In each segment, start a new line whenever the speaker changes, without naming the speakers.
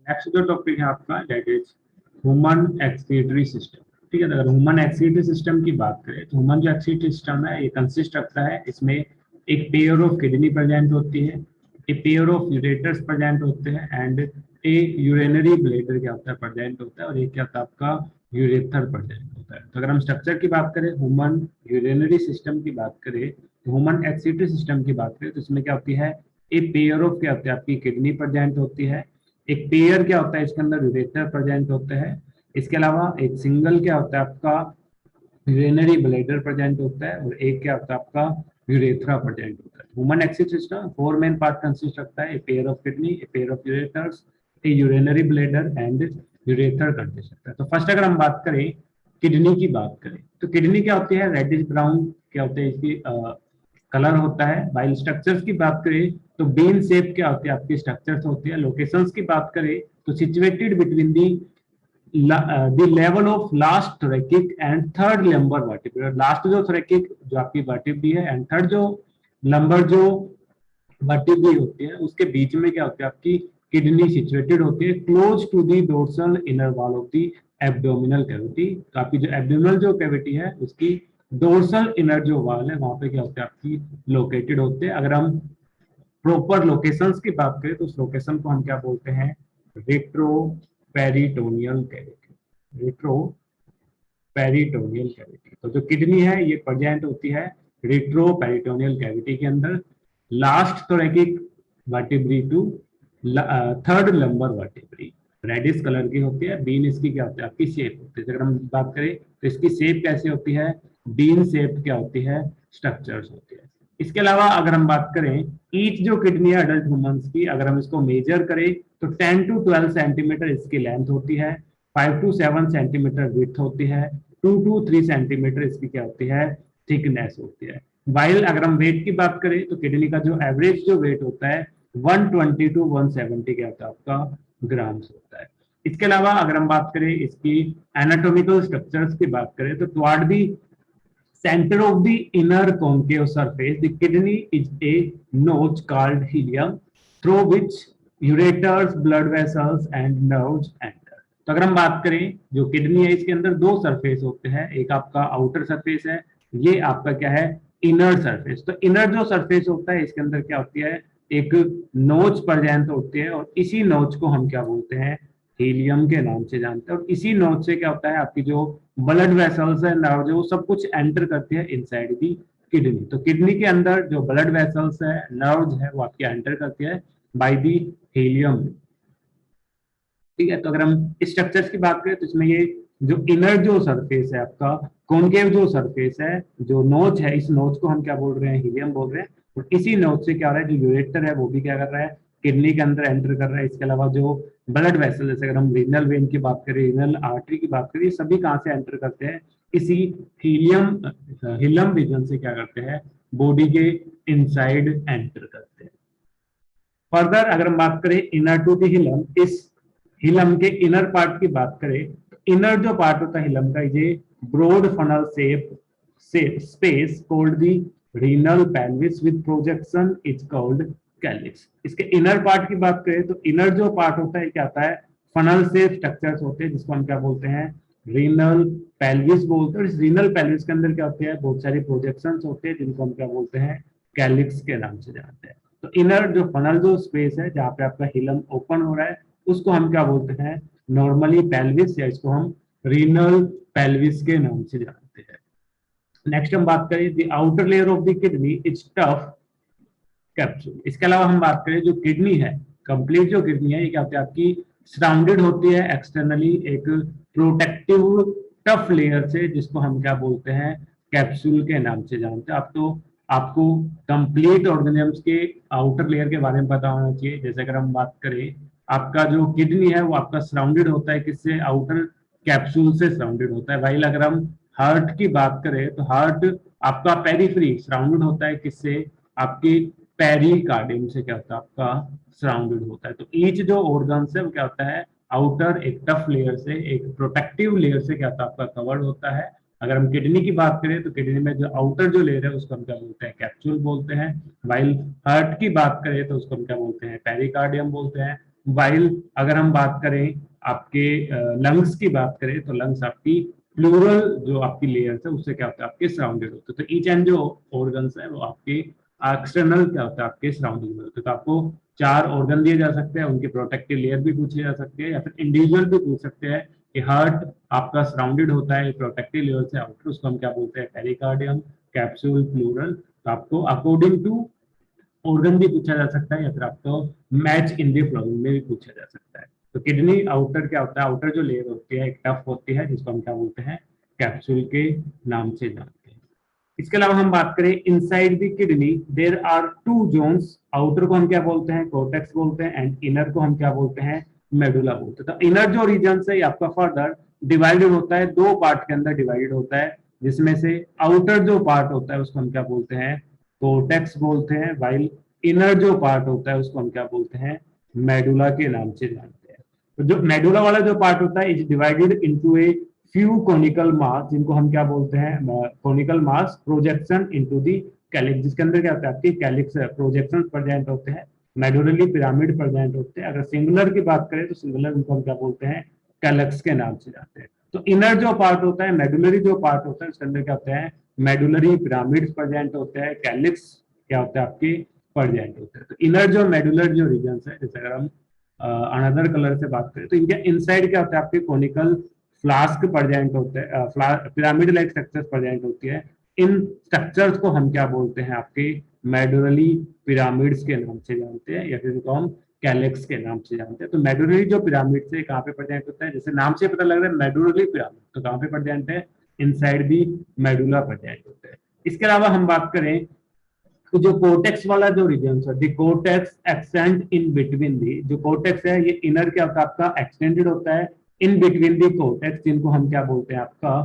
Next जो topic है आपका that is human excretory system. ठीक है, तो अगर ह्यूमन एक्सक्रीटरी सिस्टम की बात करें तो ह्यूमन जो एक्सक्रीटरी सिस्टम है ये कंसिस्ट रखता है, इसमें एक पेयर ऑफ किडनी प्रेजेंट होती है, a pair of ureters present होते हैं एंड ए यूरिनरी ब्लैडर क्या होता है प्रेजेंट होता है, और एक क्या होता है आपका यूरेथर प्रेजेंट होता है। तो अगर हम स्ट्रक्चर की बात करें, ह्यूमन यूरिनरी सिस्टम की बात करें, तो ह्यूमन एक्सक्रीटरी सिस्टम की बात करें तो इसमें क्या होती है, ए पेयर ऑफ क्या होती है आपकी किडनी प्रेजेंट होती है, एक पेयर क्या होता है इसके अंदर यूरेथर प्रेजेंट होते हैं, इसके अलावा एक सिंगल क्या होता है आपका यूरिनरी ब्लैडर प्रेजेंट होता है, और एक क्या होता है आपका यूरेथ्रा प्रेजेंट होता है। Human excretory system four main part consist रखता है, a pair of kidney, a pair of ureters, A urinary bladder and ureter consist रखता है। तो फर्स्ट अगर हम बात करें किडनी की बात करें तो किडनी क्या होती है, रेडिश ब्राउन क्या होते हैं इसकी कलर होता है। वाइल स्ट्रक्चर्स की बात करें तो बीन शेप क्या होती है आपकी स्ट्रक्चर्स होती है। लोकेशंस की बात करें तो situated between the the level of last thoracic and third lumbar vertebrae। Last जो thoracic जो आपकी vertebrae है एंड थर्ड जो lumbar जो vertebrae होती है उसके बीच में क्या होती है आपकी किडनी सिचुएटेड होती है, close to the dorsal inner wall of the abdominal cavity. तो आपकी जो एब्डोमिनल जो कैविटी है उसकी डोर्सल इनर जो वॉल है वहां पे क्या होते हैं आपकी लोकेटेड होते हैं। अगर हम प्रॉपर लोकेशंस की बात करें तो उस लोकेशन को हम क्या बोलते हैं, retro peritoneal cavity, retro peritoneal cavity. तो जो किडनी है ये प्रेजेंट होती है रेट्रो पेरिटोनियल कैविटी के अंदर, last thoracic vertebrae to third lumbar vertebrae. Reddish colour की होती है, बीन इसकी क्या होती है आपकी शेप होती है। अगर हम बात करें तो इसकी शेप कैसे होती है, बीन शेप क्या होती है स्ट्रक्चर्स होती है। इसके अलावा अगर हम बात करें ईच जो किडनी है अडल्ट ह्यूमंस की, अगर हम इसको मेजर करें तो 10 to 12 सेंटीमीटर इसकी लेंथ होती है, 5 to 7 सेंटीमीटर विड्थ होती है, 2 to 3 सेंटीमीटर इसकी क्या होती है थिकनेस होती है। वाइल अगर हम वेट की बात करें तो किडनी का जो एवरेज जो वेट होता है 120 to 170 क्या होता है आपका ग्राम्स होता है। इसके अलावा अगर हम बात करें इसकी एनाटॉमिकल स्ट्रक्चर्स की बात करें तो toward the center of the inner concave surface, the kidney is a notch called helium through which ureters, blood vessels and nerves enter। तो अगर हम बात करें जो किडनी है इसके अंदर दो सरफेस होते हैं, एक आपका आउटर सरफेस है, ये आपका क्या है इनर सरफेस। तो इनर जो सरफेस होता है इसके अंदर क्या होती है एक नोच प्रेजेंट होती है, और इसी नोच को हम क्या बोलते हैं हीलियम के नाम से जानते हैं। और इसी नोच से क्या होता है आपकी जो ब्लड वेसल्स है नर्व जो सब कुछ एंटर करते हैं इनसाइड दी किडनी। तो किडनी के अंदर जो ब्लड वेसल्स है नर्व्स है वो आपकी एंटर करती है बाय दी हीलियम। ठीक है, तो अगर हम स्ट्रक्चर्स की बात करें तो इसमें ये जो इनर जो सरफेस है आपका कॉन्केव जो सरफेस है जो नोच है, इस नोच को हम क्या बोल रहे हैं हीलियम बोल रहे हैं। और इसी नोच से क्या हो रहा है जो यूरेटर है वो भी क्या कर रहा है किडनी के अंदर एंटर कर रहा है। इसके अलावा जो ब्लड वेसल जैसे अगर हम रीनल वेन की बात करें, रीनल आर्टरी की बात करें, सभी कहाँ से एंटर करते हैं इसी हीलियम हिलम रीजन से क्या करते हैं बॉडी के इनसाइड एंटर करते हैं। फर्दर अगर हम बात करें इनर टू दी हिलम, इस हिलम के इनर पार्ट की बात करें तो इनर जो पार्ट होता है हिलम का ये broad funnel shape space called the renal pelvis with projection is called calyx. इसके इनर पार्ट की बात करें तो इनर जो पार्ट होता है क्या आता है फनल शेप स्ट्रक्चर्स होते हैं जिसको हम क्या बोलते हैं रीनल पेल्विस बोलते हैं। और इस रीनल पेल्विस के अंदर क्या होते हैं बहुत सारे प्रोजेक्शंस होते हैं जिनको हम क्या बोलते हैं कैलिक्स के नाम से जानते हैं। तो इनर जो फनल जो स्पेस है जहाँ पे आपका हिलम ओपन हो रहा है उसको हम क्या बोलते हैं नॉर्मली पेल्विस, या इसको हम रीनल पेल्विस के नाम से जानते हैं। नेक्स्ट हम बात करें the outer layer of the kidney is tough capsule. इसके अलावा हम बात करें जो किडनी है कंप्लीट जो किडनी है ये क्या होती है आपकी सराउंडेड होती है एक्सटर्नली एक प्रोटेक्टिव टफ लेयर से जिसको हम क्या बोलते हैं कैप्सूल के नाम से जानते हैं। आप तो आपको कंप्लीट ऑर्गेनिजम्स के आउटर लेयर के बारे में पता होना चाहिए। जैसे अगर हम बात करें आपका जो किडनी है वो आपका सराउंडेड होता है किससे आउटर कैप्सूल से सराउंडेड होता है। वही अगर हम हार्ट की बात करें तो हार्ट आपका पेरिफेरी सराउंडेड होता है किससे आपकी पेरिकार्डियम से क्या होता है आपका सराउंडेड होता है। तो ईच जो ऑर्गन्स है वो क्या होता है आउटर एक टफ लेयर से एक प्रोटेक्टिव लेयर से क्या होता है आपका कवर्ड होता है। अगर हम किडनी की बात करें तो किडनी में जो आउटर जो लेयर है उसको हम क्या बोलते हैं कैप्सूल बोलते हैं। वाइल हार्ट की बात करें तो उसको हम क्या बोलते हैं पेरिकार्डियम बोलते हैं।
वाइल अगर हम बात करें आपके लंग्स की बात करें तो लंग्स आपकी प्लूरल जो आपकी लेयर्स है उससे क्या होता है आपके सराउंडेड होते हैं। तो ईच एंड जो ऑर्गन्स है वो आपके एक्सटर्नल क्या होता है आपके सराउंडिंग में होते हैं। तो आपको 4 ऑर्गन दिए जा सकते हैं, उनके प्रोटेक्टिव लेयर भी पूछे जा सकते हैं या फिर इंडिविजुअल भी पूछ सकते हैं कि हार्ट आपका सराउंडेड होता है प्रोटेक्टिव लेयर से आउटर, उसको हम क्या बोलते हैं पेरिकार्डियम, कैप्सूल, प्लूरल। तो आपको अकॉर्डिंग टू ऑर्गन भी पूछा जा सकता है या फिर आपको मैच इन दी प्रॉब्लम में भी पूछा जा सकता है। तो किडनी आउटर क्या होता है, आउटर जो लेयर होती है एक टफ होती है जिसको हम क्या बोलते हैं कैप्सूल के नाम से जानते हैं। इसके अलावा हम बात करें inside the kidney there are 2 zones, outer को हम क्या बोलते हैं कोर्टेक्स बोलते हैं एंड इनर को हम क्या बोलते हैं मेडुला बोलते हैं। तो इनर जो रीजन है आपका फर्दर डिवाइडेड होता है 2 पार्ट के अंदर डिवाइडेड होता है, जिसमें से आउटर जो पार्ट होता है उसको हम क्या बोलते हैं कोर्टेक्स बोलते हैं, वाइल इनर जो पार्ट होता है उसको हम क्या बोलते हैं मेडुला के नाम से जानते हैं। तो जो मेडुला वाला जो पार्ट होता है is divided into a few conical mass, जिनको हम क्या बोलते हैं conical mass projection into the calyx, जिसके अंदर क्या होता है आपकी कैलिक्स प्रोजेक्शन प्रेजेंट होते हैं, मेडुलरी पिरामिड प्रेजेंट होते हैं। अगर सिंगुलर की बात करें तो सिंगुलर उनको हम क्या बोलते हैं कैलक्स के नाम से जानते हैं। तो इनर जो पार्ट होता है मेडुलरी जो पार्ट होता है उसके अंदर क्या होता है मेडुलरी पिरामिड प्रेजेंट होते हैं, कैलिक्स क्या होता है आपकी प्रेजेंट होते हैं। तो इनर जो मेडुलर जो रीजन है, जैसे अगर हम अनदर कलर से बात करें तो इनके इनसाइड क्या होता है आपके कोनिकल फ्लास्क प्रेजेंट होते हैं, पिरामिड लाइक स्ट्रक्चर्स प्रेजेंट होती है। इन स्ट्रक्चर्स को हम क्या बोलते हैं आपके मेडुलरी पिरामिड्स के नाम से जानते हैं या फिर इनको हम कैलेक्स के नाम से जानते हैं। तो मेडुलरी जो पिरामिड से कहाँ पे प्रेजेंट होता है, जैसे नाम से पता लग रहा है मेडुलरी पिरामिड, तो कहाँ पे प्रेजेंट है इनसाइड दी मेडुला प्रेजेंट होता है। इसके अलावा हम बात करें तो जो कोर्टेक्स वाला जो रीजन है the cortex extend in between the, जो कोर्टेक्स है ये इनर क्या होता है आपका एक्सटेंडेड होता है इन बिटवीन दी कोर्टेक्स, जिनको हम क्या बोलते हैं आपका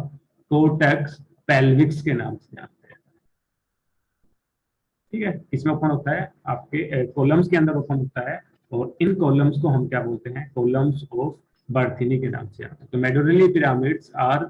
कोर्टेक्स पेल्विक्स के नाम से जानते हैं। ठीक है, इसमें ओपन होता है आपके कॉलम्स के अंदर ओपन होता है और इन कॉलम्स को हम क्या बोलते हैं कॉलम्स ऑफ बर्थिनी के नाम से जानते हैं। तो medullary pyramids are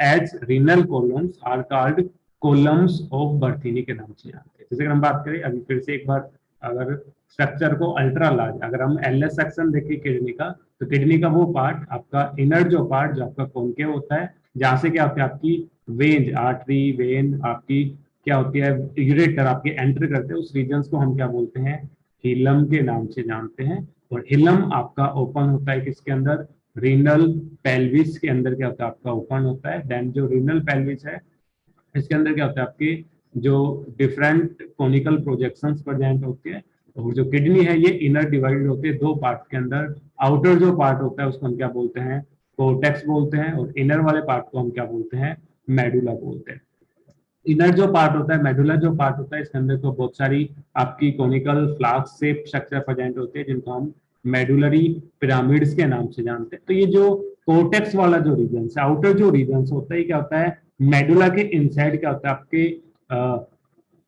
as renal columns are called columns of Bertini के नाम से जानते हैं। जैसे अगर हम बात करें अभी फिर से एक बार, अगर स्ट्रक्चर को अल्ट्रा लार्ज अगर हम एलएस सेक्शन देखें किडनी का, तो किडनी का वो पार्ट आपका इनर जो पार्ट जो आपका कॉन्केव होता है, जहां से क्या होता है आपकी वेन आर्टरी वेन आपकी क्या होती है यूरेटर आपके एंटर करते हैं, उस रीजन को हम क्या बोलते हैं हिलम के नाम से जानते हैं। और हिलम आपका ओपन होता है किसके अंदर रीनल पेल्विस के अंदर क्या होता है आपका ओपन होता है। देन जो रीनल पेल्विस है इसके अंदर क्या होता है आपकी जो डिफरेंट कोनिकल प्रोजेक्शंस प्रेजेंट होते हैं। और जो किडनी है ये इनर डिवाइडेड होते हैं 2 पार्ट के अंदर, आउटर जो पार्ट होता है उसको हम क्या बोलते हैं कोर्टेक्स बोलते हैं और इनर वाले पार्ट को हम क्या बोलते हैं मेडुला बोलते हैं। इनर जो पार्ट होता है मेडुला जो पार्ट होता है इसके अंदर तो बहुत सारी आपकी conical flask shape structure present होते हैं जिनको हम मेडुलरी पिरामिड्स के नाम से जानते हैं। तो ये जो कोर्टेक्स वाला जो रीजन है आउटर जो रीजन होता है क्या होता है मेडुला के इनसाइड क्या होता है आपके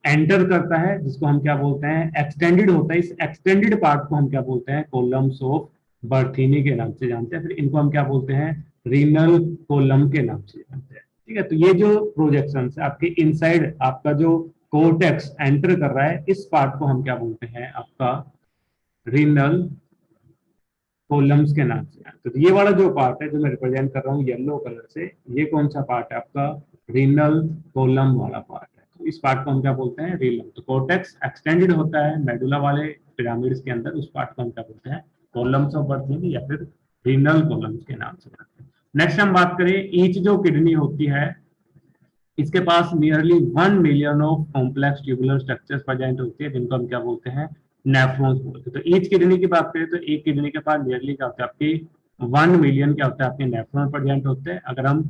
एंटर करता है, जिसको हम क्या बोलते हैं एक्सटेंडेड होता है। इस एक्सटेंडेड पार्ट को हम क्या बोलते हैं कोलम्स ऑफ बर्थिनी के नाम से जानते हैं। फिर इनको हम क्या बोलते हैं रीनल कोलम के नाम से जानते हैं। ठीक है, तो ये जो प्रोजेक्शन है आपके इनसाइड आपका जो कोर्टेक्स एंटर कर रहा है इस पार्ट को हम क्या बोलते हैं आपका रीनल कोलम्स के नाम से जानते हैं। तो ये वाला जो पार्ट है जो मैं रिप्रेजेंट कर रहा हूँ येलो कलर से, ये कौन सा पार्ट है आपका रीनल कोलम वाला पार्ट है। तो इस पार्ट को हम क्या बोलते हैं रीनल। तो कोर्टेक्स एक्सटेंडेड होता है मेडुला वाले पिरामिड्स के अंदर, उस पार्ट को हम क्या बोलते हैं कोलम्स ऑफ बर्थिनी या फिर रीनल कोलम्स के नाम से जानते हैं। नेक्स्ट हम बात करें ईच जो किडनी होती है इसके पास nearly 1 million of complex tubular structures present होती है जिनको हम क्या बोलते हैं नेफ्रॉन्स बोलते हैं। तो ईच किडनी की बात करें तो एक किडनी के पास नियरली क्या होता है आपकी 1 मिलियन क्या होता है आपके नेफ्रॉन प्रेजेंट होते हैं। अगर हम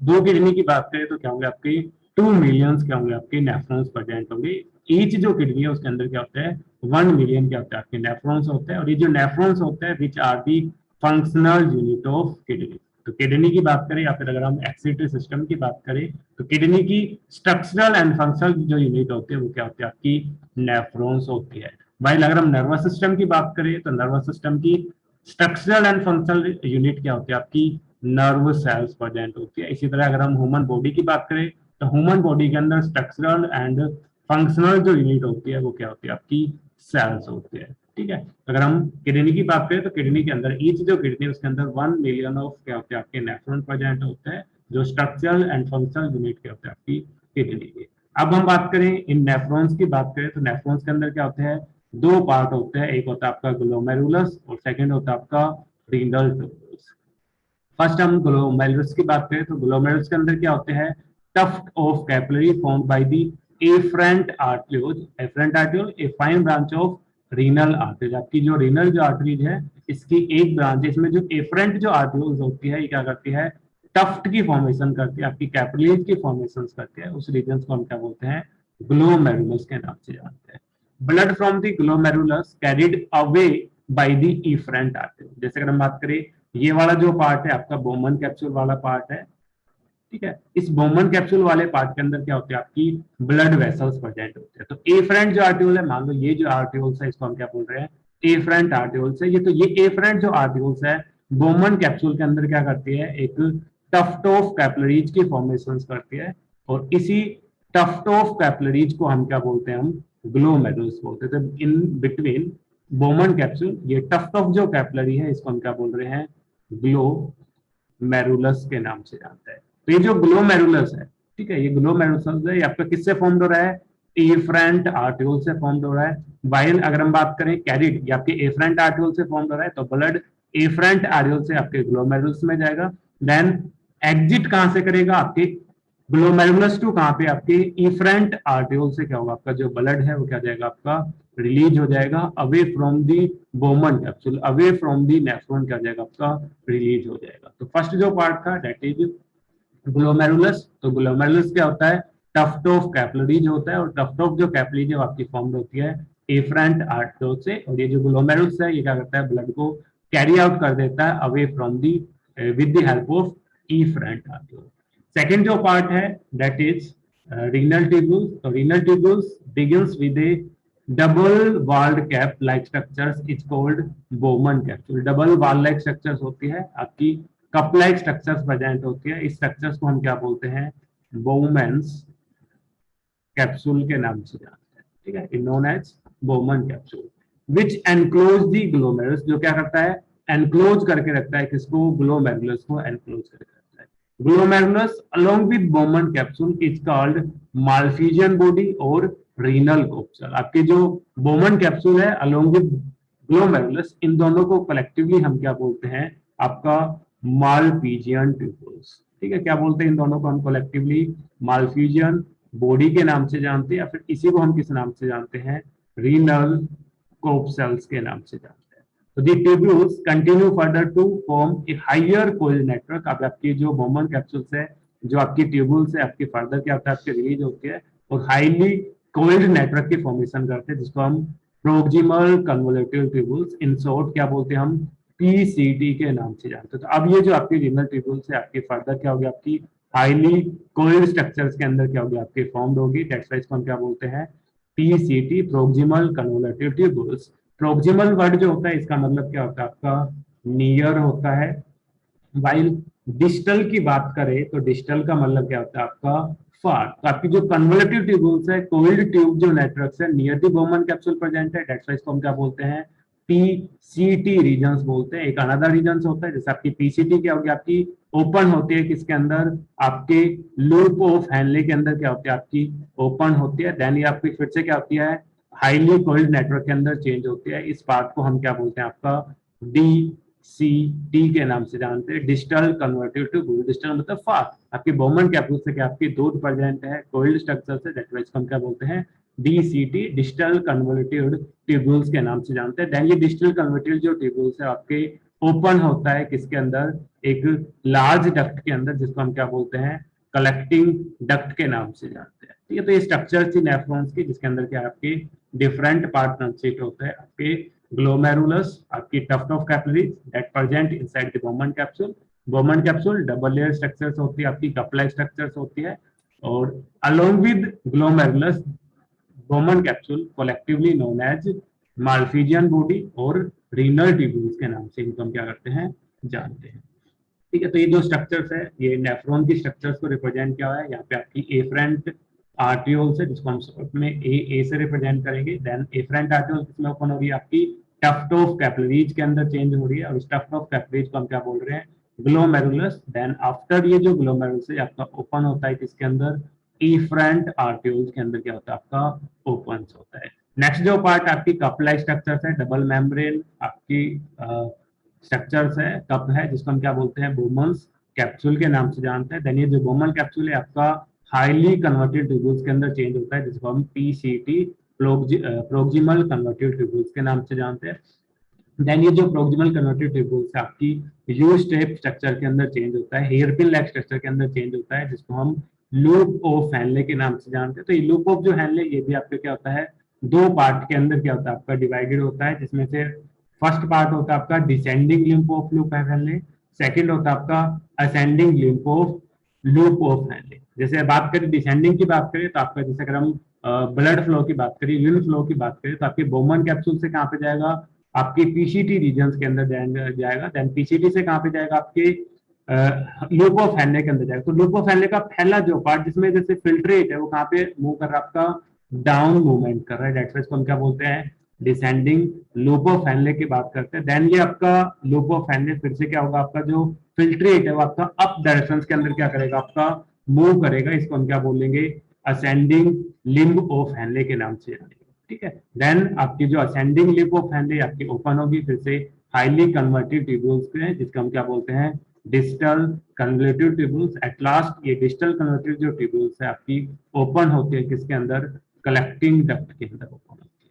2 किडनी की बात करें तो क्या होंगे आपके 2 मिलियन क्या होंगे आपके नेफ्रॉन्स प्रेजेंट होंगे। ईच जो किडनी है उसके अंदर क्या होता है 1 मिलियन क्या होता है आपके नेफ्रॉन्स होते हैं। और ये जो नेफ्रॉन्स होते हैं which are the functional unit of kidney. तो किडनी की बात करें या फिर अगर हम एक्सीटरी सिस्टम की बात करें तो किडनी की स्ट्रक्चरल एंड फंक्शनल जो यूनिट होती है वो क्या होती है आपकी नेफ्रॉन्स होती है। भाई अगर हम नर्वस सिस्टम की बात करें तो नर्वस सिस्टम की स्ट्रक्चरल एंड फंक्शनल यूनिट क्या होती है आपकी नर्व सेल्स प्रेजेंट होती है। इसी तरह अगर हम ह्यूमन बॉडी की बात करें तो ह्यूमन बॉडी के अंदर स्ट्रक्चरल एंड फंक्शनल जो यूनिट होती है वो क्या होती है आपकी सेल्स होती है।
ठीक है। अगर हम किडनी की बात करें तो किडनी के अंदर ईच जो किडनी उसके अंदर 1 मिलियन ऑफ क्या होते हैं आपके नेफ्रॉन प्रेजेंट होते हैं, जो स्ट्रक्चरल एंड फंक्शनल यूनिट के होते हैं आपकी किडनी के। अब हम बात करें इन नेफ्रॉन्स की बात करें तो नेफ्रॉन्स के अंदर क्या होते हैं, दो पार्ट होते हैं, एक होता है आपका ग्लोमेरुलस और सेकंड होता है आपका रीनल ट्यूबुल्स। फर्स्ट हम ग्लोमेरुलस की बात करें तो ग्लोमेरुलस के अंदर क्या होते हैं, tuft of capillary formed by the efferent arteriole, afferent arteriole a fine branch of renal arteries. आपकी जो रीनल जो आर्टरीज है इसकी एक ब्रांच है, इसमें जो एफरेंट जो आर्टरियोल्स होती है ये क्या करती है, टफ्ट की फॉर्मेशन करती है, आपकी कैपिलरीज की फॉर्मेशन करती है, उस रीजन को हम क्या बोलते हैं, ग्लोमेरुलस के नाम से जानते हैं। Blood from the glomerulus carried away by the efferent arteriole. जैसे अगर हम बात करें ये वाला जो पार्ट है आपका बोमन कैप्सूल वाला पार्ट है, ठीक है, इस बोमन कैप्सूल वाले पार्ट के अंदर क्या होते हैं आपकी ब्लड वेसल्स प्रेजेंट होते हैं। तो एफरेंट जो आर्टियोल है, मान लो ये जो आर्टियोल्स है इसको हम क्या बोल रहे हैं, एफरेंट आर्टियोल्स है। ये एफरेंट जो आर्टियोल्स है बोमन कैप्सूल के अंदर क्या करती है, एक टफ्ट ऑफ कैपिलरीज की फॉर्मेशन करती है, और इसी टफ्ट ऑफ कैपिलरीज को हम क्या बोलते हैं, हम ग्लोमेरुलस बोलते हैं। तो इन बिटवीन बोमन कैप्सूल ये टफ्ट ऑफ जो कैपिलरी है इसको हम क्या बोल रहे हैं, ग्लोमेरुलस के नाम से जानते हैं। तो ये जो ग्लोमेरुलस है, ठीक है, ये ग्लोमेरुलस है, ये आपका किससे फॉर्म्ड हो रहा है, एफरेंट आर्टियोल से फॉर्म्ड हो रहा है। वाइल अगर हम बात करें कैरिड, ये आपके एफरेंट आर्टियोल से फॉर्म्ड हो रहा है, तो ब्लड एफरेंट आर्टियोल से आपके ग्लोमेरुलस में जाएगा, देन एग्जिट कहां से करेगा, आपके ग्लोमेरुलस टू कहां पे, आपके एफरेंट आर्टियोल से क्या होगा, आपका जो ब्लड है वो क्या जाएगा, आपका रिलीज हो जाएगा away from the Bowman capsule, away from the nephron क्या जाएगा, आपका रिलीज हो जाएगा। तो फर्स्ट जो पार्ट था दैट इज ग्लोमेरुलस। तो ग्लोमेरुलस क्या होता है, टफ्ट ऑफ कैपिलरी जो होता है, और टफ्ट ऑफ जो कैपिलरी जो आपकी फॉर्म होती है एफरेंट आर्टियोल से, और ये जो ग्लोमेरुलस है ये क्या करता है, ब्लड को कैरी आउट कर देता है away from the with the help of efferent arteriole. Second जो पार्ट है दैट इज रीनल ट्यूब्यूल्स। तो renal tubules begins with a double walled cap like structures is called Bowman capsule. Double wall like structures होती है आपकी, cup like structures present होती है, इस structures को हम क्या बोलते हैं, बोमेन्स कैप्सूल के नाम से जानते हैं, ठीक है, नोन एज बोमन कैप्सूल, विच एनक्लोज दी ग्लोमेरुलस, जो क्या करता है, एनक्लोज करके रखता है किसको, ग्लोमेरुलस को एनक्लोज करके रखता है। Glomerulus along with Bowman capsule is called Malpighian body और रीनल कोप्सल। आपके जो बोमन कैप्सूल है अलोंग विद ग्लोमेरुलस, इन दोनों को कलेक्टिवली हम क्या बोलते हैं, आपका मालफिजियन ट्यूब्यूल्स, ठीक है, क्या बोलते हैं इन दोनों को हम कलेक्टिवली, मालफिजियन बॉडी के नाम से जानते हैं, या फिर इसी को हम किस नाम से जानते हैं, रीनल कोप्सेल्स के नाम से जानते हैं। तो the tubules continue further to form a higher coil network. अब आपकी जो बोमन कैप्सूल्स है, जो आपकी ट्यूब्यूल्स है, आपकी फर्दर क्या होता है, आपकी रिलीज होती है और हाईली कोइल्ड नेटवर्क की फॉर्मेशन करते हैं, जिसको हम proximal convoluted tubules, in short क्या बोलते हैं हम, पीसीटी के नाम से जानते हैं। तो अब ये जो आपकी रीनल ट्यूब्यूल्स है आपकी फर्दर क्या होगी, आपकी हाईली कोइल्ड स्ट्रक्चर्स के अंदर क्या होगी, आपकी फॉर्म्ड होगी, दैट्स व्हाई इसको हम क्या बोलते हैं, PCT, proximal convoluted tubules. Proximal word जो होता है इसका मतलब क्या होता है, आपका नियर होता है, वाइल डिस्टल की बात करें तो डिस्टल का मतलब क्या होता है, आपका फार। तो आपकी जो कन्वोल्यूटिव ट्यूब्यूल्स है, कोइल्ड ट्यूब जो नेटवर्क्स है near the Bowman capsule present है, दैट्स व्हाई इसको हम क्या बोलते हैं, पीसीटी रीजन्स बोलते हैं। एक अनदर रीजन्स होता है, जैसे आपकी पीसीटी क्या होगी, आपकी ओपन होती है किसके अंदर, आपके लूप ऑफ हैनले के अंदर क्या होती है, आपकी ओपन होती है, देन ये आपकी फिर से क्या होती है, हाईली कोइल्ड नेटवर्क के अंदर चेंज होती है। इस पार्ट को हम क्या बोलते हैं, आपका डीसीटी के नाम से जानते हैं, डिस्टल कन्वर्टिव ट्यूब्यूल। डिस्टल मतलब फार, आपकी बोमन कैप्सूल से क्या आपकी दूध प्रेजेंट है कोइल्ड स्ट्रक्चर से, दैट वाइज हम क्या बोलते हैं, डीसीटी, डिस्टल कन्वर्टिव ट्यूब्यूल्स के नाम से जानते हैं। देन ये डिस्टल कन्वर्टिव जो ट्यूब्यूल्स है आपके ओपन होता है किसके अंदर, एक लार्ज डक्ट के अंदर, जिसको हम क्या बोलते हैं, कलेक्टिंग डक्ट के नाम से जानते हैं, ठीक है। तो ये स्ट्रक्चर थी नेफ्रॉन्स की, जिसके अंदर क्या आपके डिफरेंट पार्ट कंस्टिट्यूट होते हैं, आपके ग्लोमेरुलस, आपकी tuft of capillaries that present inside the Bowman capsule. Bowman capsule double layer structures होती है, आपकी कप लाइक स्ट्रक्चर्स होती है, और along with glomerulus Bowman capsule collectively known as Malpighian body और रीनल ट्यूब्यूल्स के नाम से इनको हम क्या करते हैं, जानते हैं, ठीक है। तो ये जो स्ट्रक्चर्स है ये नेफ्रॉन की स्ट्रक्चर्स को रिप्रेजेंट किया हुआ है, यहाँ पे आपकी एफरेंट आर्टियोल्स है जिसको हम शॉर्ट में ए से रिप्रेजेंट करेंगे। देन एफरेंट आर्टियोल किसमें ओपन होगी, आपकी टफ्ट ऑफ कैपिलरीज के अंदर चेंज हो रही है, और इस टफ्ट ऑफ कैपिलरीज को हम क्या बोल रहे हैं, ग्लोमेरुलस। देन आफ्टर ये जो ग्लोमेरुलस है आपका ओपन होता है किसके अंदर, इफरेंट आर्ट्यूल्स के अंदर क्या होता है आपका ओपन होता है। नेक्स्ट जो पार्ट आपकी कप लाइक स्ट्रक्चर्स है, डबल मेम्ब्रेन आपकी स्ट्रक्चर्स है, कप है जिसको हम क्या बोलते हैं, बोमन्स कैप्सूल के नाम से जानते हैं। देन ये जो बोमन कैप्सूल है आपका हाईली कन्वर्टेड ट्यूब्यूल्स के अंदर चेंज होता है, जिसको हम पीसीटी प्रोक्सिमल कन्वर्टेड ट्यूब्यूल्स के नाम से जानते हैं। देन ये जो प्रोक्सिमल कन्वर्टेड ट्यूब्यूल्स है आपकी यू स्टेप स्ट्रक्चर के अंदर चेंज होता है, हेयर पिन लाइक स्ट्रक्चर के अंदर चेंज होता है, जिसको हम लूप ऑफ हैनले के नाम से जानते हैं। तो ये लूप ऑफ जो हैनले ये भी आपका क्या होता है, दो पार्ट के अंदर क्या होता है आपका डिवाइडेड होता है, जिसमें से फर्स्ट पार्ट होता है आपका descending lymph of loop Henle, second होता है आपका ascending lymph of loop of Henle. जैसे बात करें डिसेंडिंग की बात करें तो आपका जैसे अगर हम ब्लड फ्लो की बात करें, यूरिन फ्लो की बात करें, तो आपके बोमन कैप्सूल से कहाँ पे जाएगा, आपके पीसीटी रीजन्स के अंदर जाएगा। देन पीसीटी से कहाँ पे जाएगा, आपके लूप ऑफ हैनले के अंदर जाएगा। तो लूप ऑफ हैनले का पहला जो पार्ट जिसमें जैसे फिल्ट्रेट है वो कहाँ पे मूव कर रहा है, आपका डाउन मूवमेंट कर रहा है, दैट्स व्हाई इसको हम क्या बोलते हैं, डिसेंडिंग लूप ऑफ हैनले की बात करते हैं। देन ये आपका लूप ऑफ हैनले फिर से क्या होगा, आपका जो फिल्ट्रेट है वो आपका अप डायरेक्शन के अंदर क्या करेगा, आपका मूव करेगा, इसको हम क्या बोलेंगे, असेंडिंग लिम्ब ऑफ हैनले के नाम से जानेंगे। ठीक है, देन आपकी जो असेंडिंग लिम्ब ऑफ हैनले आपकी ओपन होगी फिर से हाईली कन्वर्टेड ट्यूब्यूल्स पे, जिसको हम क्या बोलते हैं, डिस्टल कन्वलेटिव ट्यूब्यूल्स। एट लास्ट ये डिस्टल कन्वलेटिव जो ट्यूब्यूल्स है आपकी ओपन होती है किसके अंदर, कलेक्टिंग डक्ट के अंदर ओपन होती है।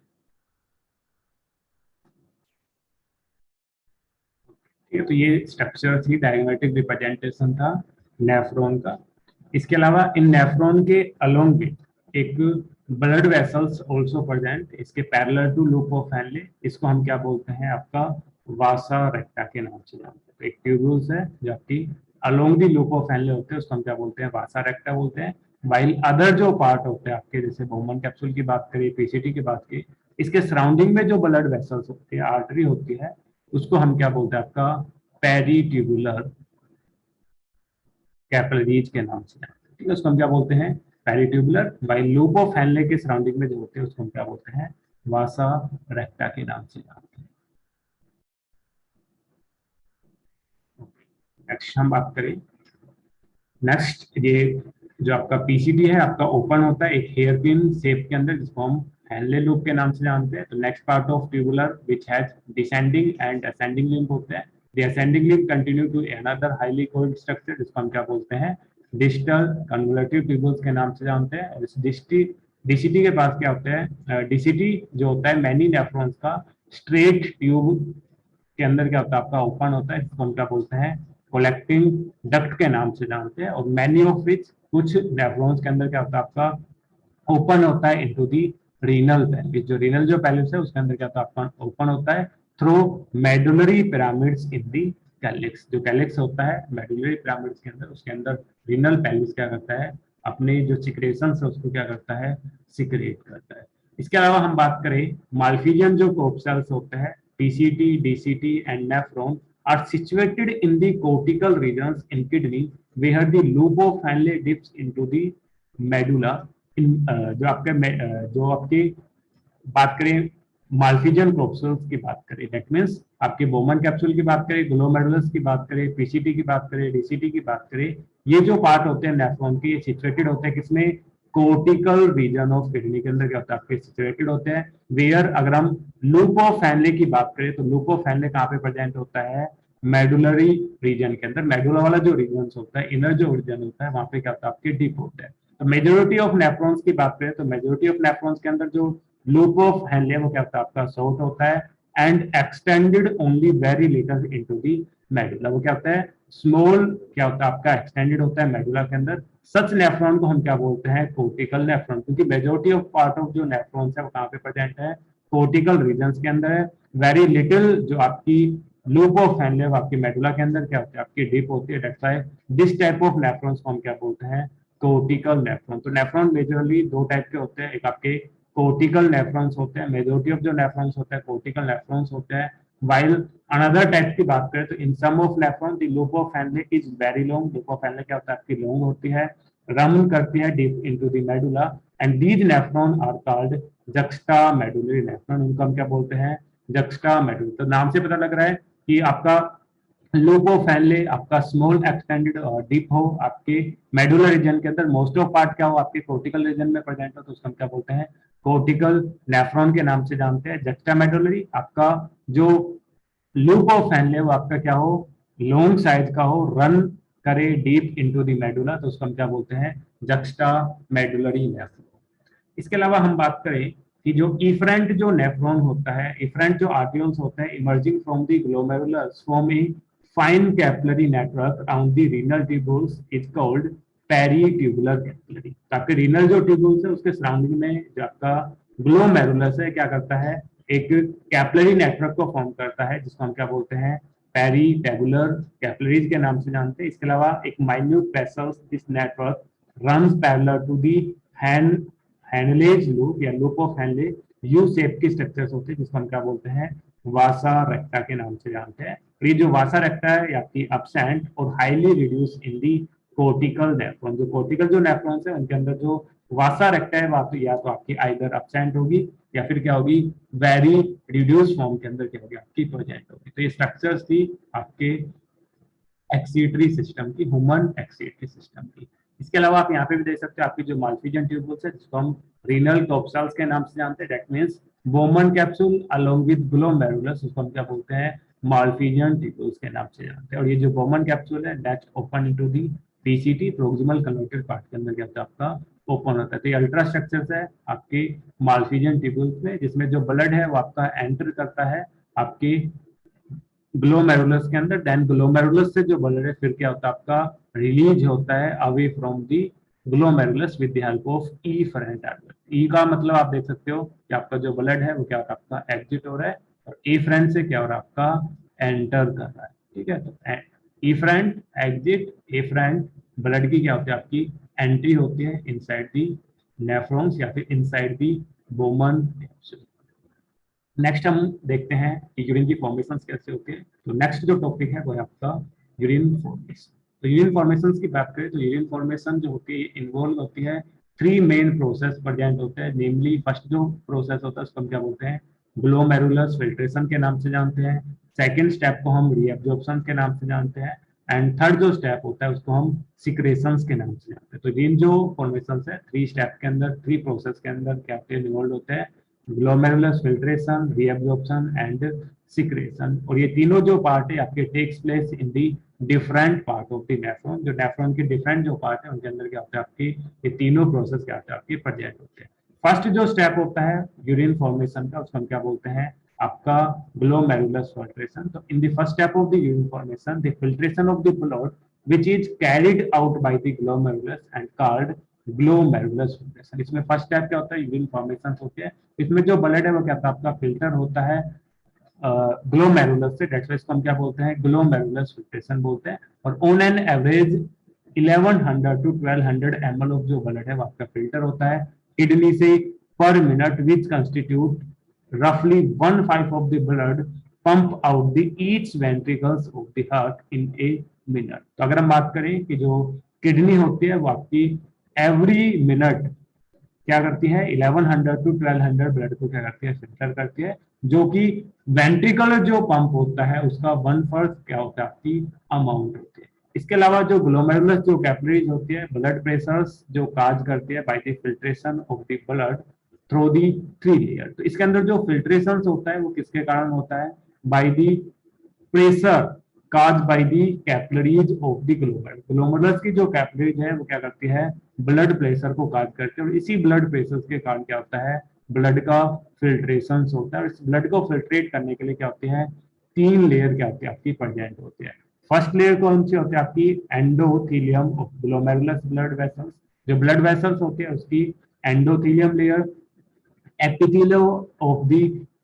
ठीक है, तो ये स्ट्रक्चर थी, डायग्रामेटिक रिप्रेजेंटेशन था नेफ्रॉन का। इसके अलावा इन नेफ्रॉन के अलोंग एक ब्लड वेसल्स आल्सो प्रेजेंट, इसके parallel to loop of Henle, इसको हम क्या बोलते हैं, आपका वासा रेक्टा के नाम से जानते हैं। तो एक ट्यूब्यूल्स है जो आपकी along the loop of Henle होते हैं, उसको हम क्या बोलते हैं, वासा रेक्टा बोलते हैं। वाइल अदर जो पार्ट होते हैं आपके, जैसे बोमन कैप्सूल की बात करें, पीसीटी की बात की, इसके सराउंडिंग में जो ब्लड वेसल्स होती है, आर्टरी होती है, उसको हम क्या बोलते हैं, आपका पेरीट्यूबुलर कैपिलरीज के नाम से जानते हैं। ठीक है, उसको हम क्या बोलते हैं, peritubular. By loop of Henle के सराउंडिंग में जो होते हैं उसको हम क्या बोलते हैं, वासा रेक्टा के नाम से जानते हैं। नेक्स्ट हम बात करें, नेक्स्ट ये जो आपका पीसीटी है आपका ओपन होता है एक हेयर पिन शेप के अंदर, जिसको हम हैनले लूप के नाम से जानते हैं। तो next part of tubular which has descending and ascending limb होते हैं। The ascending limb continue to another highly coiled structure, जिसको हम क्या बोलते हैं, डिस्टल कन्वोलेटिव ट्यूबुल्स के नाम से जानते हैं। और इस डीसीटी के पास क्या होता है, डीसीटी जो होता है मैनी नेफ्रॉन्स का स्ट्रेट ट्यूब के अंदर क्या होता है, आपका ओपन होता है, जिसको हम क्या बोलते हैं, कलेक्टिंग डक्ट के नाम से जानते हैं। और मैनी ऑफ विच, कुछ नेफ्रॉन्स के अंदर क्या होता है, आपका ओपन होता है इनटू दी रीनल पैलेस। जो रीनल जो पैलेस है उसके अंदर क्या होता है, आपका ओपन होता है थ्रू मेडुलरी पिरामिड्स इन दी कैलिक्स। जो कैलिक्स होता है मेडुलरी पिरामिड्स के अंदर, उसके अंदर रीनल पैलेस क्या करता है, अपने जो सिक्रेशन है उसको क्या करता है, सिक्रेट करता है। इसके अलावा हम बात करें माल्फिजियन जो कोर्पसेल्स होते हैं, PCT, DCT and nephron are situated in the cortical regions in kidney where the loop of Henle dips into the medulla। जो आपके बात करें माल्फिजियन कोर्पसेल्स की बात करें, दैट मीन्स आपके बोमन कैप्सूल की बात करें, ग्लोमेरुलस की बात करें, पीसीटी की बात करें, डीसीटी की बात करें, ये जो पार्ट होते हैं नेफ्रॉन के, ये सिचुएटेड होते हैं किसमें, कोर्टिकल रीजन ऑफ किडनी के अंदर क्या होता है, आपके सिचुएटेड होते हैं। वेयर अगर हम लूप ऑफ हैनले की बात करें तो लूप ऑफ हैनले कहाँ पे प्रेजेंट होता है, मेडुलरी रीजन के अंदर। मेडुला वाला जो रीजन होता है, इनर जो रीजन होता है, वहां पे क्या होता है, आपके डीप होता है। तो मेजोरिटी ऑफ नेफ्रॉन्स की बात करें तो मेजोरिटी ऑफ नेफ्रॉन्स के अंदर जो लूप ऑफ हैनले वो क्या होता है, आपका शॉर्ट होता है and extended only very little into the medulla. वो क्या होता है, स्मॉल क्या होता है, आपका एक्सटेंडेड होता है मेडुला के अंदर। सच नेफ्रॉन को हम क्या बोलते हैं, कोर्टिकल नेफ्रॉन, क्योंकि मेजोरिटी ऑफ पार्ट ऑफ जो नेफ्रॉन्स है वो कहाँ पे प्रेजेंट है, कोर्टिकल रीजन्स के अंदर है। वेरी लिटिल जो आपकी लूप ऑफ हैनले वो आपकी मेडुला के अंदर क्या होती है, आपकी डीप होती है। That's why this type of nephrons को हम क्या बोलते हैं, कोर्टिकल नेफ्रॉन। तो नेफ्रॉन मेजरली दो टाइप के होते हैं, एक आपके कोर्टिकल नेफ्रॉन्स होते हैं, मेजोरिटी ऑफ जो नेफ्रॉन्स होते हैं कोर्टिकल नेफ्रॉन्स होते हैं। while अनदर टाइप की बात करें तो in some of nephron the loop of Henle is very long. Loop of Henle क्या होता है, आपकी लॉन्ग होती है, रन करती है deep into the medulla and these nephron are called juxtamedullary nephron. उनको हम क्या बोलते हैं,
जक्स्टा मेडुला। तो नाम से पता लग रहा है कि आपका लूप ऑफ फैनले आपका स्मॉल एक्सटेंडेड डीप हो, आपके मेडुलर रीजन के अंदर मोस्ट ऑफ पार्ट क्या हो आपके कोर्टिकल रीजन में प्रेजेंट हो, तो उसको हम क्या बोलते हैं, कोर्टिकल नेफ्रॉन के नाम से जानते हैं। जक्स्टा मेडुलरी आपका जो लूप ऑफ फैनले वो आपका क्या हो, लॉन्ग साइज का हो, रन करे डीप इनटू द मेडुला, तो उसको हम क्या बोलते हैं, जक्स्टा मेडुलरी नेफ्रॉन। इसके अलावा हम बात करें कि जो इफरेंट जो नेफ्रॉन होता है, इफरेंट जो आर्टियोन्स होते हैं emerging from the glomerulus form a fine capillary network around the renal tubules is called peritubular capillary. तो आपके रीनल जो ट्यूब्यूल्स है उसके सराउंडिंग में जो आपका ग्लोमेरुलस है क्या करता है, एक कैपिलरी नेटवर्क को फॉर्म करता है, जिसको हम क्या बोलते हैं, पेरीटेबुलर कैपिलरीज के नाम से जानते हैं। इसके अलावा एक minute vessels, this network runs parallel to the hand Henle's loop या loop of Henle U shape की स्ट्रक्चर्स होते हैं, जिसको हम क्या बोलते हैं, वासा रेक्टा के नाम से जानते हैं। ये जो वासा रेक्टा है या आपकी अब्सेंट और highly reduce in the cortical nephron, जो कोर्टिकल जो नेफ्रॉन्स है उनके अंदर जो वासा रेक्टा है वो या तो आपकी आइदर अब्सेंट होगी या फिर क्या होगी, वेरी रिड्यूस फॉर्म के अंदर क्या होगी, आपकी प्रेजेंट होगी। तो ये स्ट्रक्चर्स थी आपके एक्सीटरी सिस्टम की, ह्यूमन एक्सीटरी सिस्टम की। इसके अलावा आप यहाँ पे भी देख सकते हो आपकी जो माल्फिजन ट्यूब्यूल्स है जिसको हम रीनल टॉपसाल्स के नाम से जानते हैं, that means Bowman capsule along with glomerulus, उसको हम क्या बोलते हैं, माल्फिजन ट्यूब्यूल्स के नाम से जानते हैं। और ये जो बोमन कैप्सूल है that open into the PCT proximal converted part के अंदर क्या होता है, आपका ओपन होता है। तो ये अल्ट्रा स्ट्रक्चर्स है आपके माल्फिजन ट्यूब्यूल्स में, जिसमें जो ब्लड है वो आपका एंटर करता है आपके ग्लोमेरुलस के अंदर, देन ग्लोमेरुलस से जो ब्लड है फिर क्या होता है आपका रिलीज होता है away from the glomerulus with the help of efferent artery. E का मतलब आप देख सकते हो कि आपका जो ब्लड है वो क्या होता है, आपका एग्जिट हो रहा है, और इफरेंट से क्या हो रहा है, आपका एंटर कर रहा है। ठीक है, तो इफरेंट एग्जिट, इफरेंट ब्लड की क्या होती है, आपकी एंट्री होती है इनसाइड दी नेफ्रॉन्स या फिर inside the Bowman capsule. Next हम देखते हैं कि यूरिन की फॉर्मेशन कैसे होते हैं। तो नेक्स्ट जो टॉपिक है वो है आपका यूरिन फॉर्मेशन। तो यूरिन फॉर्मेशन की बात करें तो यूरिन फॉर्मेशन जो होती है इन्वॉल्व होती है थ्री मेन प्रोसेस प्रेजेंट होते हैं। नेमली फर्स्ट जो प्रोसेस होता है उसको हम क्या बोलते हैं, ग्लोमेरुलस फिल्ट्रेशन के नाम से जानते हैं। सेकेंड स्टेप को हम रीएब्जॉर्प्शन के नाम से जानते हैं, एंड थर्ड जो स्टेप होता है उसको हम सिक्रेशंस के नाम से जानते हैं। तो यूरिन जो फॉर्मेशन है थ्री स्टेप के अंदर, थ्री प्रोसेस के अंदर क्या इन्वॉल्व होते हैं, glomerulus filtration, reabsorption and secretion. और ये तीनों जो पार्ट है आपके takes place in the different part of the nephron. जो नेफ्रॉन के डिफरेंट जो पार्ट है उनके अंदर क्या होता है, आपकी ये तीनों प्रोसेस क्या होता है, आपके प्रेजेंट होते हैं। फर्स्ट जो स्टेप होता है यूरिन फॉर्मेशन का उसको हम क्या बोलते हैं, आपका ग्लोमेरुलस फिल्ट्रेशन। तो in the first step of the urine formation the filtration of the blood which is carried out by the glomerulus and called glomerulus filtration. इसमें फर्स्ट स्टेप क्या होता है, यूरिन फॉर्मेशन होते हैं। इसमें जो ब्लड है वो क्या होता है, आपका फिल्टर होता है ग्लोमेरुलस से, दैट्स व्हाई इसको हम क्या बोलते हैं, ग्लोमेरुलस फिल्ट्रेशन बोलते हैं। और on an average 1100 to 1200 ml of जो ब्लड है वो आपका फिल्टर होता है किडनी से पर minute, which constitute roughly 1/5 of the blood pump out the each ventricles of the heart in a minute। तो अगर हम बात करें कि जो किडनी होती है वो आपकी एवरी मिनट क्या करती है, 1100 to 1200 ब्लड को क्या करती है, फिल्टर करती है, जो कि वेंट्रिकुलर जो पंप होता है उसका 1/4 क्या होता है, आपकी अमाउंट होती है। इसके अलावा जो ग्लोमेरुलस जो कैपिलरीज होती है ब्लड प्रेशर्स जो काज करती है by the filtration of the blood through the three layer. तो इसके अंदर जो फिल्ट्रेशन होता है वो किसके कारण होता है, by the pressure cause by the capillaries of the glomerulus. Glomerulus की जो कैपिलरीज है वो क्या करती है, ब्लड प्रेशर को काज करती है, और इसी ब्लड प्रेशर के कारण क्या होता है, ब्लड का फिल्ट्रेशन होता है। इस ब्लड को फिल्ट्रेट करने के लिए क्या होती है, तीन लेयर क्या होती है, आपकी प्रेजेंट होती है। फर्स्ट लेयर कौन सी होती है, आपकी endothelium of glomerulus blood vessels. जो ब्लड वेसल्स होती है उसकी endothelium layer, epithelium of the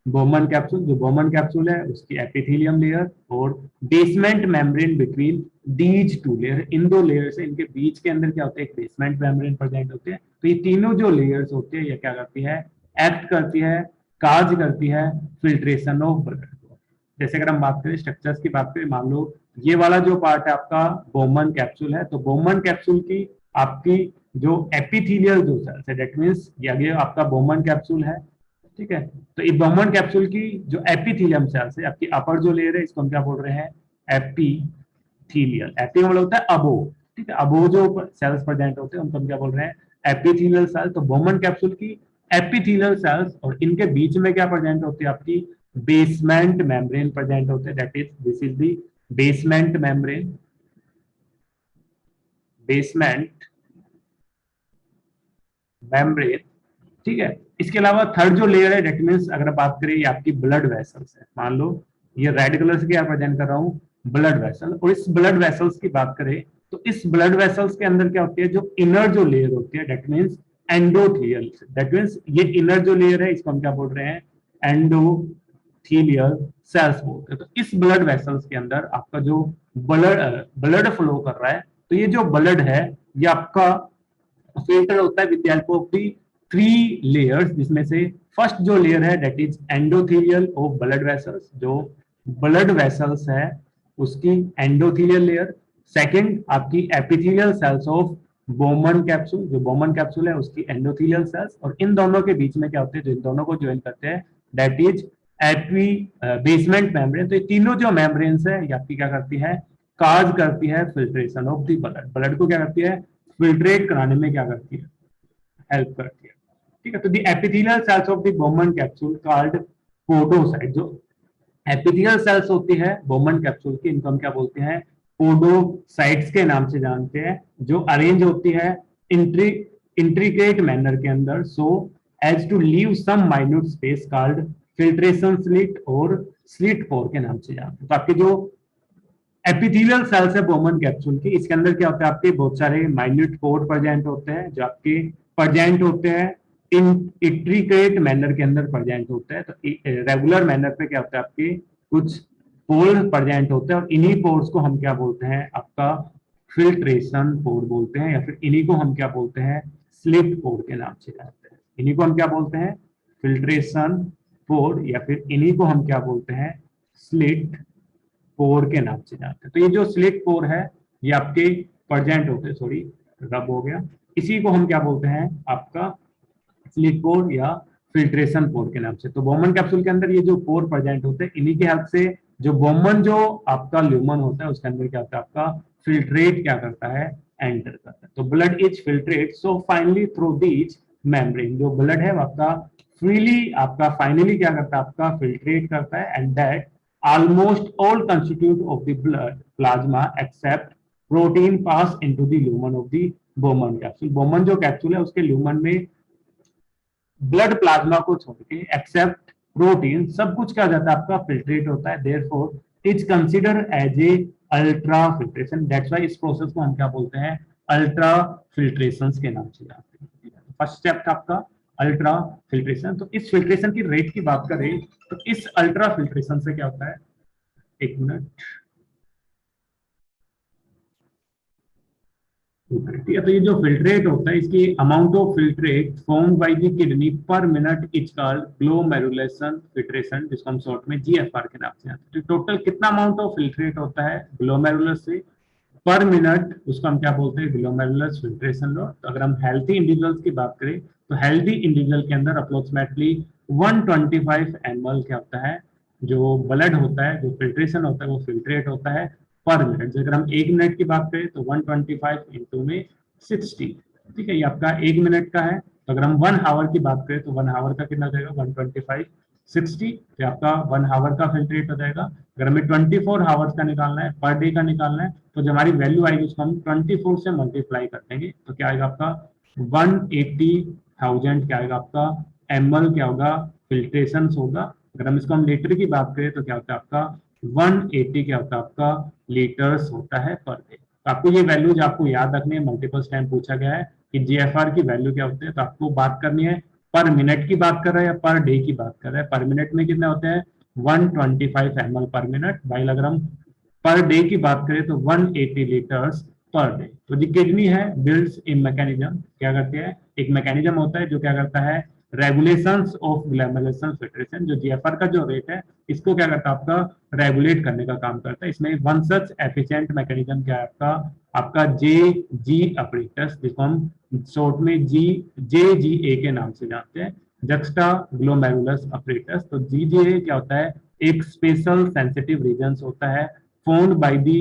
Bowman capsule, जो बोमन कैप्सूल है उसकी एपिथेलियम लेयर, और basement membrane between these two layer. इन दो लेयर से इनके बीच के अंदर क्या होता है, एक बेसमेंट मेम्ब्रेन प्रेजेंट होते हैं। तो ये तीनों जो लेयर्स होते हैं ये क्या करती है, एक्ट करती है, काज करती है फिल्ट्रेशन ऑफ ब्लड को। जैसे अगर हम बात करें स्ट्रक्चर्स की बात करें, मान लो ये वाला जो पार्ट है आपका बोमन कैप्सूल है, तो बोमन कैप्सूल की आपकी जो एपिथेलियल जो सेल्स है, दैट मींस ये आपका बोमन कैप्सूल है,
ठीक है। तो एक बोमन कैप्सूल की जो एपिथेलियम सेल्स है, आपकी अपर जो लेयर है, इसको हम क्या बोल रहे हैं, एपिथेलियल। एपी मतलब होता है अबो, ठीक है, अबो जो सेल्स प्रेजेंट होते हैं उनको हम क्या बोल रहे हैं, एपिथेलियल सेल्स। तो बोमन कैप्सूल की एपिथेलियल सेल्स, और इनके बीच में क्या प्रेजेंट होती है, आपकी बेसमेंट मेम्ब्रेन प्रेजेंट होते हैं, that is this is the basement membrane, basement membrane, ठीक है। इसके अलावा थर्ड जो लेयर है, डेट मीन्स अगर बात करें, ये आपकी ब्लड वेसल्स है। मान लो ये रेड कलर से क्या प्रेजेंट कर रहा हूँ, ब्लड वेसल। और इस ब्लड वेसल्स की बात करें तो इस ब्लड वेसल्स के अंदर क्या होती है, जो इनर जो लेयर होती है, that means endothelial. That means ये इनर जो लेयर है, इसको हम क्या बोल रहे हैं, एंडोथीलियल सेल्स बोलते हैं। तो इस ब्लड वेसल्स के अंदर आपका जो ब्लड फ्लो कर रहा है, तो ये जो ब्लड है, ये आपका फिल्टर होता है with the help of the 3 layers, जिसमें से फर्स्ट जो लेयर है, that is endothelial of blood vessels, जो ब्लड वेसल्स है उसकी एंडोथेलियल लेयर। सेकंड आपकी epithelial cells of Boman capsule, जो बोमन कैप्सूल है उसकी एंडोथेलियल सेल्स। और इन दोनों के बीच में क्या होते हैं, जो इन दोनों को ज्वाइन करते हैं, that is AP basement membrane. तो ये तीनों जो मेम्ब्रेन्स है, ये आपकी क्या करती है, काज करती है filtration of the blood. Blood को क्या करती है, फिल्ट्रेट कराने में क्या करती है, हेल्प करती है, ठीक है। तो the epithelial cells of the Bowman capsule called podocyte, जो एपिथेलियल सेल्स होती है बोमन कैप्सूल की, इनको हम क्या बोलते हैं, पोडोसाइट्स के नाम से जानते हैं, जो अरेंज होती है इंट्रिकेट मैनर के अंदर, so as to leave some minute space called filtration slit और स्लिट पोर के नाम से जानते हैं। तो आपके जो एपिथेलियल सेल्स है बोमन कैप्सूल की, इसके अंदर क्या होता है, आपके बहुत सारे माइन्यूट पोर प्रेजेंट होते हैं, जो आपके प्रेजेंट होते हैं इन इंट्रिकेट मैनर के अंदर प्रेजेंट होते हैं। तो रेगुलर मैनर पे क्या होता है, आपके कुछ पोर प्रेजेंट होते हैं, और इन्हीं पोर्स को हम क्या बोलते हैं, आपका फिल्ट्रेशन पोर बोलते हैं, या फिर इन्हीं को हम क्या बोलते हैं, स्लिट पोर के नाम से जानते हैं। इन्हीं को हम क्या बोलते हैं, फिल्ट्रेशन पोर, या फिर इन्हीं को हम क्या बोलते हैं, स्लिट पोर के नाम से जानते हैं। तो ये जो स्लिट पोर है, ये आपके प्रेजेंट होते हैं, सॉरी रब हो गया, इसी को हम क्या बोलते हैं, आपका स्लिट पोर या फिल्ट्रेशन पोर के नाम से। तो बोमन कैप्सूल के अंदर ये जो पोर प्रेजेंट होते हैं, इन्हीं के हेल्प से जो बोमन जो आपका ल्यूमन होता है, उसके अंदर क्या होता है, आपका फिल्ट्रेट क्या करता है, एंटर करता है। तो blood is filtrate so finally through these membrane, जो ब्लड है वो आपका फ्रीली, आपका फाइनली क्या करता है, आपका फिल्ट्रेट करता है, and that almost all constituent of the blood plasma except protein pass into the lumen of the Bowman capsule. Bowman जो कैप्सूल है उसके ल्यूमन में ब्लड प्लाज्मा को छोड़ के एक्सेप्ट प्रोटीन सब कुछ क्या जाता है, आपका फिल्ट्रेट होता है, therefore is consider as a ultra filtration. That's why इस प्रोसेस को हम क्या बोलते हैं, अल्ट्रा फिल्ट्रेशन के नाम से जानते हैं। फर्स्ट स्टेप था आपका अल्ट्रा फिल्ट्रेशन। तो इस फिल्ट्रेशन की रेट की बात करें तो इस अल्ट्रा फिल्ट्रेशन से क्या होता है, एक मिनट, ठीक है। तो ये जो फिल्ट्रेट होता है, इसकी amount of filtrate formed by the kidney per minute is called glomerulation filtration, जिसको हम शॉर्ट में जीएफआर के नाम से जानते हैं। तो टोटल कितना अमाउंट ऑफ फिल्ट्रेट होता है ग्लोमेरुलर से पर मिनट, उसको हम क्या बोलते हैं, ग्लोमेरुलर फिल्ट्रेशन रेट। तो अगर हम हेल्थी इंडिविजुअल्स की बात करें तो हेल्थी इंडिविजुअल के अंदर अप्रोक्सीमेटली 125 ml क्या होता है, जो ब्लड होता है, जो फिल्ट्रेशन होता है, वो फिल्ट्रेट होता है पर मिनट। अगर हम 1 मिनट की बात करें तो 125 इंटू में 60, ठीक है, ये आपका 1 मिनट का है। तो अगर हम 1 आवर की बात करें तो 1 आवर का कितना जाएगा, 125 60, तो आपका 1 आवर का फिल्ट्रेट हो जाएगा। अगर हमें 24 आवर्स का निकालना है, पर डे का निकालना है, तो जो हमारी वैल्यू आएगी उसको हम 24 से मल्टीप्लाई कर देंगे, तो क्या आएगा आपका 180,000 क्या आएगा आपका ml क्या होगा, फिल्ट्रेशन होगा। अगर हम इसको हम लीटर की बात करें तो क्या होता है आपका 180 क्या होता है आपका लीटर्स होता है पर डे। तो आपको ये वैल्यूज आपको याद रखनी है, मल्टीपल टाइम पूछा गया है कि जीएफआर की वैल्यू क्या होती है, तो आपको बात करनी है पर मिनट की बात कर रहा है या पर डे की बात कर रहा है। पर मिनट में कितने होते हैं 125 ml पर मिनट, भाई अगर हम पर डे की बात करें तो 180 लीटर्स पर डे। तो जो किडनी है बिल्ड्स इन मैकेनिज्म, क्या करते हैं, एक मैकेनिज्म होता है जो क्या करता है, रेगुलेशंस ऑफ ग्लोमेरुलेशन फिल्ट्रेशन, जो जीएफआर का जो रेट है इसको क्या करता है आपका रेगुलेट करने का काम करता है। इसमें वन सच एफिशिएंट मैकेनिज्म क्या है आपका जे जी अपरेटस, जिसको हम शॉर्ट में जे जी ए के नाम से जानते हैं। Juxta glomerulus apparatus. तो जीजीए क्या होता है, एक स्पेशल सेंसिटिव रीजन होता है formed by the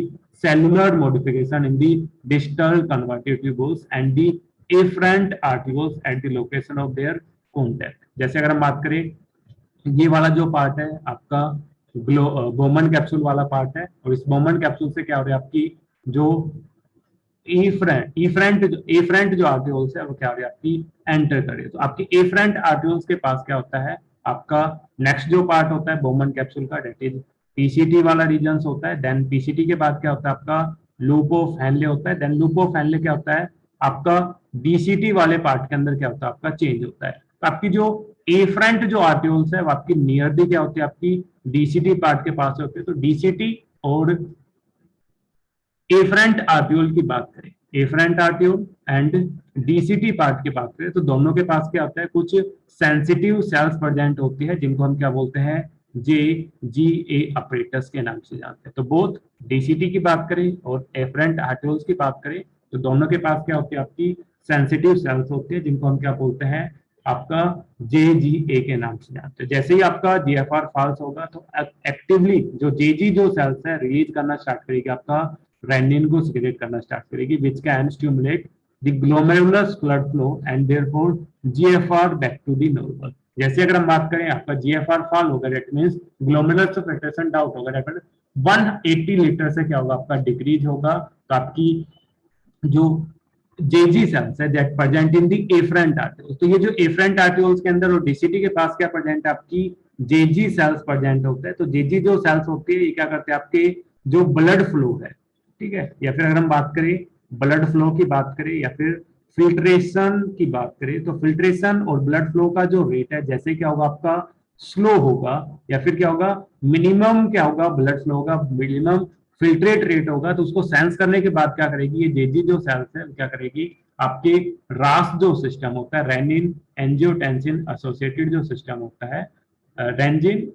cellular modification in the distal convertive tubules and the afferent arterioles at the location of their contact। जैसे अगर हम बात करें, ये वाला जो पार्ट है आपका बोमन कैप्सूल वाला पार्ट है, और इस बोमन कैप्सूल से क्या हो रहा है, आपकी जो एफ्रंट जो आर्टियोल्स है वो क्या हो रही है, आपकी एंटर कर रही है। तो आपकी एफ्रंट आर्टियोल्स के पास क्या होता है, आपका नेक्स्ट जो पार्ट होता है बोमन कैप्सूल का, डेट इज पीसीटी वाला रीजन होता है। देन पीसीटी के बाद क्या होता है, आपका लूप ऑफ हैनले होता है। देन लूप ऑफ हैनले क्या होता है, आपका डीसीटी वाले पार्ट के अंदर क्या होता है, आपका चेंज होता है। तो आपकी जो एफ्रंट जो आर्टियोल्स है वो आपकी नियरली क्या होती है, आपकी डीसीटी पार्ट के पास होती है। तो डीसीटी और एफरेंट आर्टियोल की बात करें, efferent arteriole and DCT part की बात करें, तो दोनों के पास क्या होता है, कुछ सेंसिटिव सेल्स प्रेजेंट होती है जिनको हम क्या बोलते हैं, जे जी ए अपरेटस के नाम से जानते हैं। तो बोथ डीसीटी की बात करें और एफरेंट आर्टियोल्स की बात करें, तो दोनों के पास क्या होती है, आपकी सेंसिटिव सेल्स होती है जिनको हम क्या बोलते हैं, आपका JGA के नाम से जानते हैं। जैसे ही आपका GFR फॉल्स होगा तो एक्टिवली जो जेजी जो सेल्स है रिलीज करना स्टार्ट करेगी, आपका रेनिन को सिक्रेट करना स्टार्ट करेगी, which can stimulate the glomerulus blood flow and therefore GFR back to the normal. जैसे अगर हम बात करें, आपका GFR फॉल होगा, that means glomerulus filtration down होगा, दैट मींस 180 लीटर से क्या होगा, आपका डिक्रीज होगा। तो आपकी जो जेजी सेल्स है that present in the afferent arterioles, तो ये जो एफरेंट आर्टियोल्स के अंदर और डीसीटी के पास क्या प्रेजेंट है, आपकी जेजी सेल्स प्रेजेंट होते हैं। तो जेजी जो सेल्स होती है ये क्या करते हैं, आपके जो ब्लड फ्लो है, ठीक है, या फिर अगर हम बात करें ब्लड फ्लो की बात करें या फिर फिल्ट्रेशन की बात करें, तो फिल्ट्रेशन और ब्लड फ्लो का जो रेट है, जैसे क्या होगा, आपका स्लो होगा, या फिर क्या होगा, मिनिमम क्या होगा, ब्लड फ्लो होगा, मिनिमम फिल्ट्रेट रेट होगा। तो उसको सेंस करने के बाद क्या करेगी, ये जेजी जो सेल्स है क्या करेगी, आपके रास जो सिस्टम होता है, रेनिन एंजियोटेंसिन एसोसिएटेड जो सिस्टम होता है, रेंजिन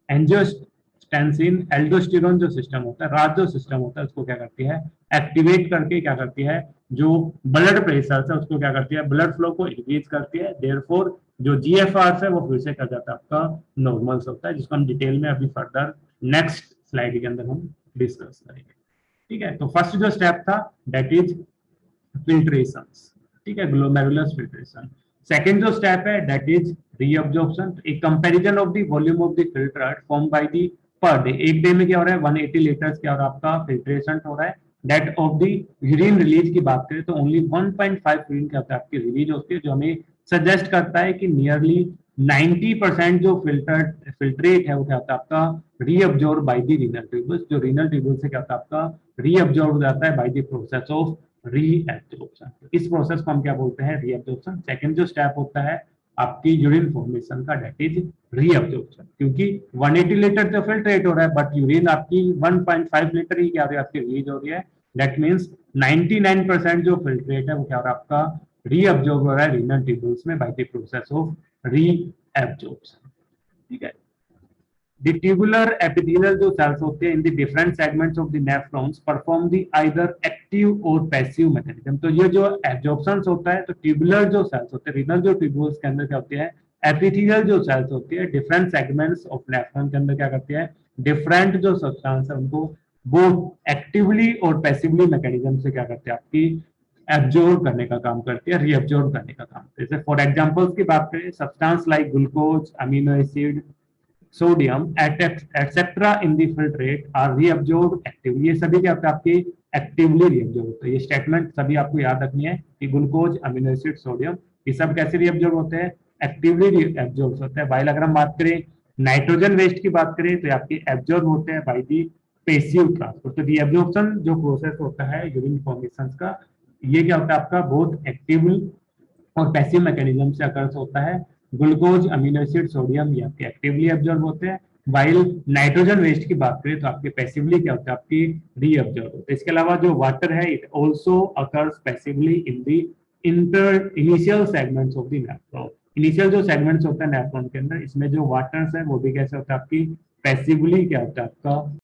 एंजियोटेंसिन एल्डोस्टेरोन जो सिस्टम होता है, रास जो सिस्टम होता है, उसको क्या करती है, एक्टिवेट करके क्या करती है, जो ब्लड प्रेशर है उसको क्या करती है, ब्लड फ्लो को इंक्रीज करती है। देयरफॉर जो जीएफआर है वो फिर से कर जाता है आपका नॉर्मल होता है, जिसको हम डिटेल में अभी फर्दर नेक्स्ट स्लाइड के अंदर हम डिस्कस करेंगे। ठीक है, तो फर्स्ट जो स्टेप था दैट इज फिल्ट्रेशन, ठीक है, ग्लोमेरुलस फिल्ट्रेशन। सेकंड जो स्टेप है दैट इज रीअब्जॉर्प्शन, एक comparison of the volume of the filter form by the per day. एक डे में क्या हो रहा है, 180 लीटर्स क्या हो रहा है, आपका फिल्ट्रेशन हो रहा है। That of the urine release की बात करें तो ओनली 1.5 यूरिन क्या होता है, आपकी रिलीज होती है, जो हमें सजेस्ट करता है कि नियरली 90% जो फिल्ट्रेट है वो क्या होता है, आपका reabsorb by the renal tubules. जो रीनल ट्यूबल से क्या होता है, आपका रीअब्जॉर्ब हो जाता है by the process of reabsorption. इस प्रोसेस को हम क्या बोलते हैं, रीएब्जॉर्प्शन। सेकंड जो स्टेप होता है आपकी यूरिन फॉर्मेशन का, दैट इज रीअब्जॉर्प्शन, क्योंकि 180 लीटर तो फिल्ट्रेट हो रहा है बट यूरिन आपकी 1.5 लीटर ही क्या हो रही है, आपकी रिलीज हो रही है। दैट मींस 99% जो फिल्ट्रेट है वो क्या हो रहा है, आपका रीअब्जॉर्ब हो रहा है रीनल ट्यूबल्स में by the process of reabsorption. ठीक है, The tubular epithelial जो cells होते हैं in the different segments of the nephrons perform the either active or passive mechanism। तो ये जो absorption होता है, तो tubular जो cells होते हैं, renal जो tubules के अंदर क्या होते हैं, epithelial जो cells होती है different segments of nephron के अंदर क्या करती है, different जो substance है उनको both actively और passively mechanism से क्या करते हैं, आपकी एब्जॉर्ब करने का काम करती है, रीअब्जॉर्ब करने का काम। जैसे फॉर एग्जांपल्स की बात करें, substance like glucose, amino acid, sodium etcetera in the filtrate are reabsorb actively. ये सभी क्या होता है, आपकी एक्टिवली रीअब्जॉर्ब होता है। ये स्टेटमेंट सभी आपको याद रखनी है कि ग्लूकोज, अमीनो एसिड, सोडियम ये सब कैसे रीअब्जॉर्ब होते हैं, एक्टिवली रीअब्जॉर्ब होते हैं। वाइल अगर हम बात करें नाइट्रोजन वेस्ट की बात करें तो आपके एब्जॉर्ब होते हैं बाय द पैसिव ट्रांसपोर्ट। तो रीअब्जॉर्प्शन जो प्रोसेस होता है यूरिन फॉर्मेशन का, ये क्या होता है, आपका बहुत एक्टिव और पैसिव मैकेनिज्म से अकर होता है। ग्लूकोज, अमीनो एसिड, सोडियम ये आपके एक्टिवली एब्जॉर्ब होते हैं, वाइल नाइट्रोजन वेस्ट की बात करें तो आपके पैसिवली क्या होता है, आपकी रीअब्जॉर्ब होता है। इसके अलावा जो वाटर है it also occurs passively in the initial segments of the nephron. Initial जो सेगमेंट्स होता है नेफ्रॉन के अंदर, इसमें जो वाटर्स है वो भी कैसे होता है, आपकी पैसिवली क्या होता है, आपका